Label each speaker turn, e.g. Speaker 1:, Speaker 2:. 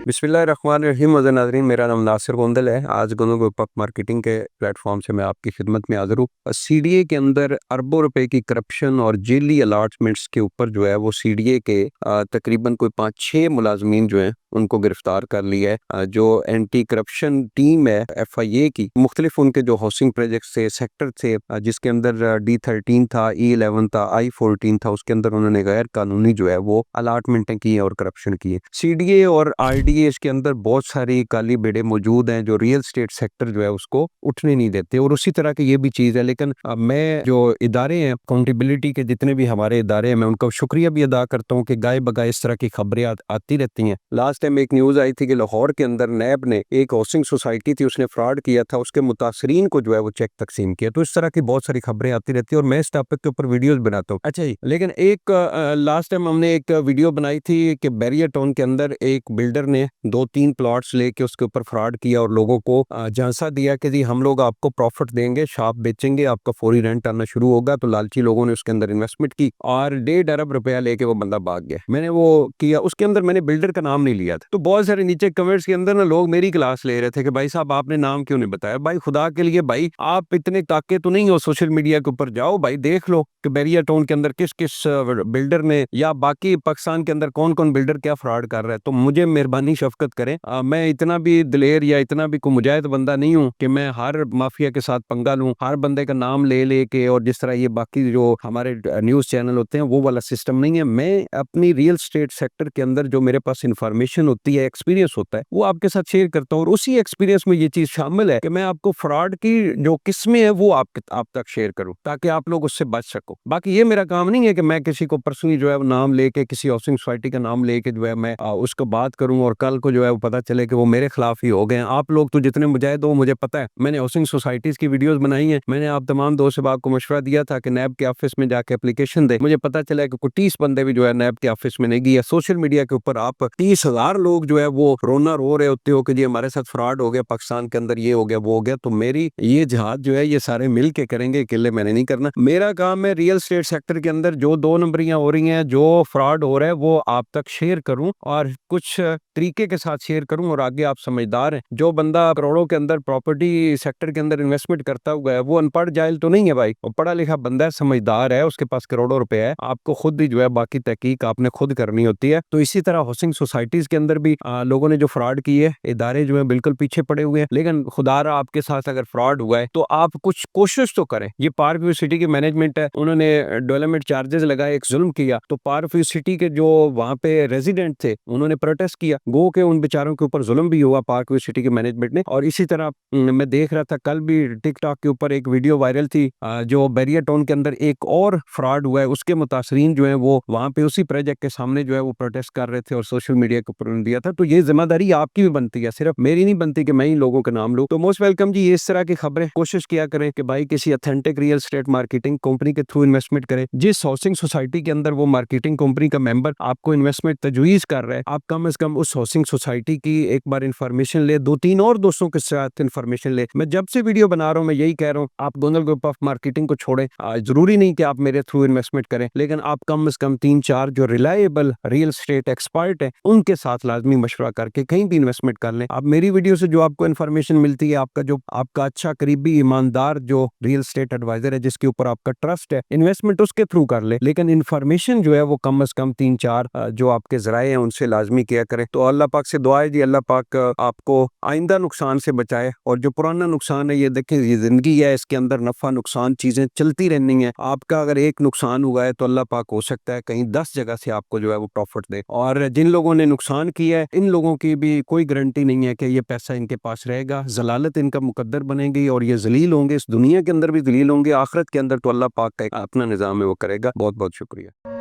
Speaker 1: बिस्मिल्लाहिर्रहमानिर्रहीम। मज़े नाज़रीन, मेरा नाम नासिर गोंदल है। आज गोंदल ग्रुप ऑफ मार्केटिंग के प्लेटफॉर्म से मैं आपकी खिदमत में हाज़िर हूँ। सीडीए के अंदर अरबों रुपए की करप्शन और जेली अलॉटमेंट्स के ऊपर जो है वो सीडीए के तकरीबन कोई 5-6 मुलाजमीन जो हैं उनको गिरफ्तार कर लिया है। जो एंटी करप्शन टीम है एफआईए की, मुख्तलिफ उनके जो हाउसिंग प्रोजेक्ट थे, सेक्टर थे, जिसके अंदर D13 था, E11 था, I14 था, उसके अंदर उन्होंने गैर कानूनी जो है वो अलॉटमेंटें की है और करप्शन की है। सीडीए और आरडीए के अंदर बहुत सारी काली बेड़े मौजूद हैं जो रियल स्टेट सेक्टर जो है उसको उठने नहीं देते, और उसी तरह की ये भी चीज़ है। लेकिन मैं जो इदारे हैं अकाउंटेबिलिटी के, जितने भी हमारे इदारे हैं, मैं उनका शुक्रिया भी अदा करता हूँ कि गाय बगाए इस तरह की खबरें आती रहती हैं। लास्ट टाइम एक न्यूज़ आई थी कि लाहौर के अंदर नैब ने एक हाउसिंग सोसाइटी थी, उसने फ्रॉड किया था, उसके मुतासरीन को जो है वो चेक तकसीम किया। तो इस तरह की बहुत सारी खबरें आती रहती है और मैं इस टॉपिक के ऊपर वीडियोस बनाता हूँ। अच्छा जी, लेकिन एक लास्ट टाइम हमने एक वीडियो बनाई थी कि बैरियर टाउन के अंदर एक बिल्डर ने 2-3 प्लॉट्स लेके उसके ऊपर फ्रॉड किया और लोगों को झांसा दिया कि जी हम लोग आपको प्रॉफिट देंगे, शॉप बेचेंगे, आपका फौरी रेंट आना शुरू होगा। तो लालची लोगों ने उसके अंदर इन्वेस्टमेंट की और 1.5 अरब रुपया लेके वो बंदा भाग गया। मैंने वो किया, उसके अंदर मैंने बिल्डर का नाम नहीं लिया था। तो बहुत सारे नीचे कमेंट्स के अंदर ना लोग मेरी क्लास ले रहे थे कि भाई साहब आपने नाम क्यों नहीं बताया। भाई खुदा के लिए, भाई आप इतने ताके तो नहीं हो सोशल मीडिया के ऊपर, जाओ भाई देख लो कि बैरियर टाउन के अंदर किस किस बिल्डर ने या बाकी पाकिस्तान के अंदर कौन कौन बिल्डर क्या फ्रॉड कर रहा है। तो मुझे मेहरबानी शफकत करें, मैं इतना भी दिलेर या इतना भी मुजाहिद बंदा नहीं हूँ कि मैं हर माफिया के साथ पंगा लूं, हर बंदे का नाम ले लेके, और जिस तरह ये बाकी जो हमारे न्यूज चैनल होते हैं वो वाला सिस्टम नहीं है। मैं अपनी रियल स्टेट सेक्टर के अंदर जो मेरे पास इंफॉर्मेशन होती है, एक्सपीरियंस होता है, वो आपके साथ शेयर करता हूँ, और उसी एक्सपीरियंस में ये चीज शामिल है कि मैं आपको फ्रॉड की जो किस्में है वो आप तक शेयर करूं ताकि आप लोग उससे बच सको। बाकी ये मेरा काम नहीं है कि मैं किसी को पर्सनली जो है नाम लेके, किसी हाउसिंग सोसाइटी का नाम लेके जो है मैं उसको बात करूं और कल को जो है वो पता चले कि वो मेरे खिलाफ ही हो गए। आप लोग तो जितने मुजाहिद हो मुझे पता है, मैंने हाउसिंग सोसाइटीज की वीडियोस बनाई हैं। मैंने आप तमाम दोस्त साहब को मशवरा दिया था कि नैब के ऑफिस में जाके एप्लीकेशन दे। मुझे पता चला कि 30 बंदे भी जो है नैब के ऑफिस में नहीं गए। सोशल मीडिया के ऊपर आप 30,000 लोग जो है वो रोना रो रहे होते हो कि जी हमारे साथ फ्रॉड हो गया, पाकिस्तान के अंदर ये हो गया वो हो गया। तो मेरी ये जहाज जो है ये सारे मिल के करेंगे, अकेले मैंने नहीं करना। मेरा काम है रियल स्टेट सेक्टर के अंदर जो 2 नंबरियां हो रही हैं, जो फ्रॉड हो रहा है, वो आप तक शेयर करूं और कुछ तरीके के साथ शेयर करूं, और आगे आप समझदार हैं। जो बंदा करोड़ों के अंदर प्रॉपर्टी सेक्टर के अंदर इन्वेस्टमेंट करता हुआ है वो अनपढ़ जाहिल तो नहीं है भाई, वो पढ़ा लिखा बंदा है, समझदार है, उसके पास करोड़ों रुपए है। आपको खुद ही जो है बाकी तहकीक आपने खुद करनी होती है। तो इसी तरह हाउसिंग सोसाइटीज के अंदर भी लोगों ने जो फ्रॉड की है, इदारे जो है बिल्कुल पीछे पड़े हुए हैं। लेकिन खुदारा आपके साथ अगर फ्रॉड हुआ है तो आप कुछ कोशिश तो करें। ये पार्क व्यू सिटी की मैनेजमेंट है, उन्होंने डेवलपमेंट चार्जेस लगाए, एक जुल्म किया। तो पार्क व्यू सिटी के जो वहां पे रेजिडेंट थे उन्होंने प्रोटेस्ट किया, गो के उन बेचारों के ऊपर जुल्म भी हुआ पार्क व्यू सिटी के मैनेजमेंट ने। और इसी तरह मैं देख रहा था कल भी टिकटॉक के ऊपर एक वीडियो वायरल थी, जो बैरियर टाउन के अंदर एक और फ्रॉड हुआ है, उसके मुतासरीन जो है वो वहां पे उसी प्रोजेक्ट के सामने जो है वो प्रोटेस्ट कर रहे थे और सोशल मीडिया के ऊपर दिया था। तो ये जिम्मेदारी आपकी भी बनती है, सिर्फ मेरी नहीं बनती कि मैं ही लोगों के नाम लूं। तो मोस्ट वेलकम जी, ये इस तरह की खबरें कोशिश किया करें कि भाई किसी authentic real estate marketing company के थ्रू इन्वेस्टमेंट करें। जिस हाउसिंग सोसाइटी के अंदर वो मार्केटिंग कंपनी का मेंबर आपको इन्वेस्टमेंट तजवीज कर रहा है, आप कम से कम उस हाउसिंग सोसाइटी की एक बार इंफॉर्मेशन ले, 2-3 और दोस्तों के साथ इंफॉर्मेशन ले। मैं जब से वीडियो बना रहा हूँ मैं यही कह रहा हूँ, आप गोंदल ग्रुप ऑफ मार्केटिंग को छोड़ें। जरूरी नहीं कि आप मेरे थ्रू इन्वेस्टमेंट करें, लेकिन आप कम से कम 3-4 जो रिलायबल रियल स्टेट एक्सपर्ट है उनके साथ लाजमी मशवरा करके कहीं भी इन्वेस्टमेंट कर लें। आप मेरी वीडियो से जो आपको इन्फॉर्मेशन मिलती है, आपका अच्छा करीबी ईमानदार जो रियल स्टेट एडवाइजर है जिसके ऊपर आपका ट्रस्ट है, इन्वेस्टमेंट उसके थ्रू कर ले। लेकिन इन्फॉर्मेशन जो है वो कम से कम 3-4 जो आपके जराए हैं उनसे लाजमी किया करें। तो अल्लाह पाक से दुआ है जी, अल्लाह पाक आपको आइंदा नुकसान से बचाए। और जो पुराना नुकसान है, ये देखें ये जिंदगी है, इसके अंदर नफा नुकसान चीजें चलती रहनी है। आपका अगर एक नुकसान हुआ है तो अल्लाह पाक हो सकता है कहीं 10 जगह से आपको जो है वो प्रॉफिट दे। और जिन लोगों ने नुकसान किया है इन लोगों की भी कोई गारंटी नहीं है कि ये पैसा इनके पास रहेगा। जलालत इनका मुकद्दर बनेगी और ये जलील होंगे, इस दुनिया के अंदर भी जलील होंगे, आखिरत के अंदर तो अल्लाह पाक का एक अपना निजाम है वो करेगा। बहुत बहुत शुक्रिया।